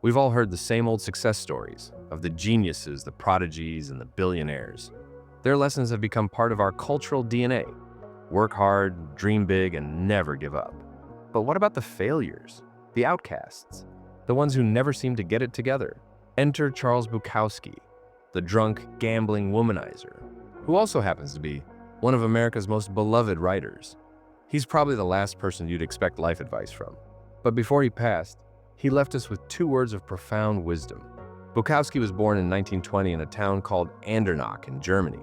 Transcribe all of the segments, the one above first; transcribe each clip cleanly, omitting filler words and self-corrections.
We've all heard the same old success stories of the geniuses, the prodigies, and the billionaires. Their lessons have become part of our cultural DNA. Work hard, dream big, and never give up. But what about the failures? The outcasts? The ones who never seem to get it together? Enter Charles Bukowski, the drunk, gambling womanizer, who also happens to be one of America's most beloved writers. He's probably the last person you'd expect life advice from. But before he passed, he left us with 2 words of profound wisdom. Bukowski was born in 1920 in a town called Andernach in Germany.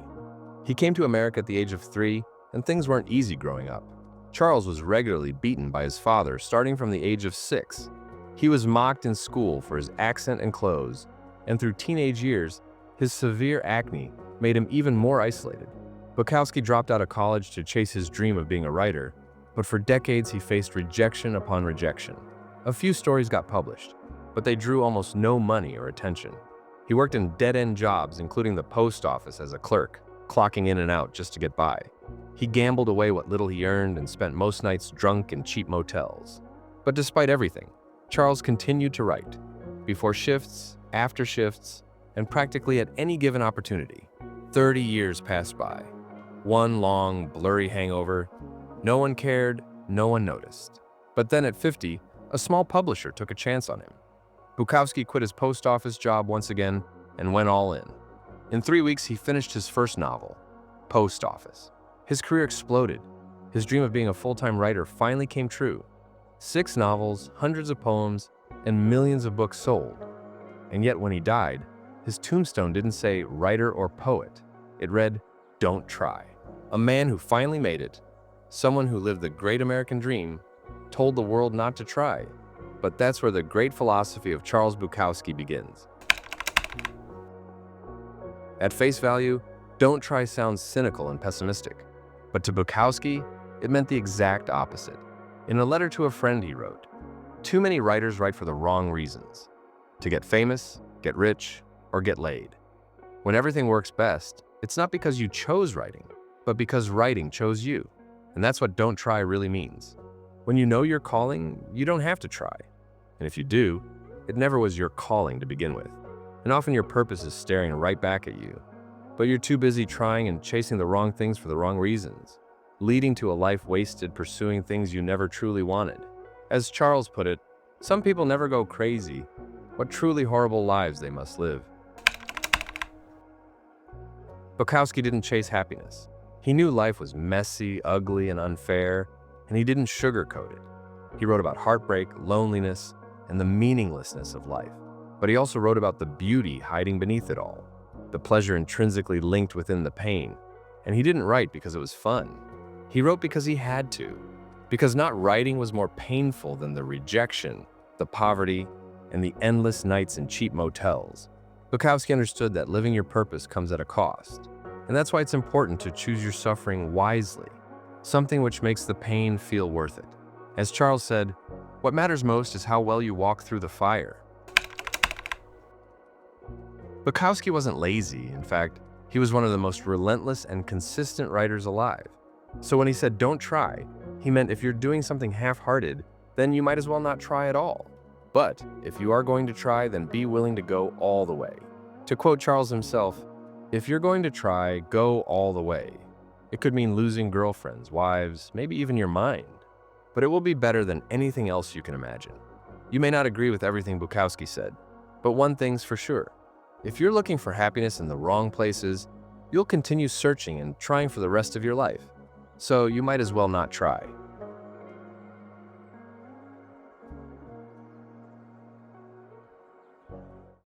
He came to America at the age of 3, and things weren't easy growing up. Charles was regularly beaten by his father starting from the age of 6. He was mocked in school for his accent and clothes, and through teenage years, his severe acne made him even more isolated. Bukowski dropped out of college to chase his dream of being a writer, but for decades he faced rejection upon rejection. A few stories got published, but they drew almost no money or attention. He worked in dead-end jobs, including the post office as a clerk, clocking in and out just to get by. He gambled away what little he earned and spent most nights drunk in cheap motels. But despite everything, Charles continued to write, before shifts, after shifts, and practically at any given opportunity. 30 years passed by. One long, blurry hangover. No one cared, no one noticed. But then at 50, a small publisher took a chance on him. Bukowski quit his post office job once again and went all in. In 3 weeks, he finished his first novel, Post Office. His career exploded. His dream of being a full-time writer finally came true. 6 novels, hundreds of poems, and millions of books sold. And yet when he died, his tombstone didn't say writer or poet. It read, "Don't try." A man who finally made it, someone who lived the great American dream, told the world not to try. But that's where the great philosophy of Charles Bukowski begins. At face value, "don't try" sounds cynical and pessimistic. But to Bukowski, it meant the exact opposite. In a letter to a friend he wrote, "Too many writers write for the wrong reasons. To get famous, get rich, or get laid. When everything works best, it's not because you chose writing, but because writing chose you. And that's what 'don't try' really means. When you know your calling, you don't have to try. And if you do, it never was your calling to begin with. And often your purpose is staring right back at you. But you're too busy trying and chasing the wrong things for the wrong reasons, leading to a life wasted pursuing things you never truly wanted. As Charles put it, some people never go crazy. What truly horrible lives they must live." Bukowski didn't chase happiness. He knew life was messy, ugly, and unfair, and he didn't sugarcoat it. He wrote about heartbreak, loneliness, and the meaninglessness of life. But he also wrote about the beauty hiding beneath it all, the pleasure intrinsically linked within the pain. And he didn't write because it was fun. He wrote because he had to, because not writing was more painful than the rejection, the poverty, and the endless nights in cheap motels. Bukowski understood that living your purpose comes at a cost, and that's why it's important to choose your suffering wisely, something which makes the pain feel worth it. As Charles said, "What matters most is how well you walk through the fire." Bukowski wasn't lazy. In fact, he was one of the most relentless and consistent writers alive. So when he said "don't try," he meant if you're doing something half-hearted, then you might as well not try at all. But if you are going to try, then be willing to go all the way. To quote Charles himself, "If you're going to try, go all the way." It could mean losing girlfriends, wives, maybe even your mind. But it will be better than anything else you can imagine. You may not agree with everything Bukowski said, but one thing's for sure. If you're looking for happiness in the wrong places, you'll continue searching and trying for the rest of your life. So you might as well not try.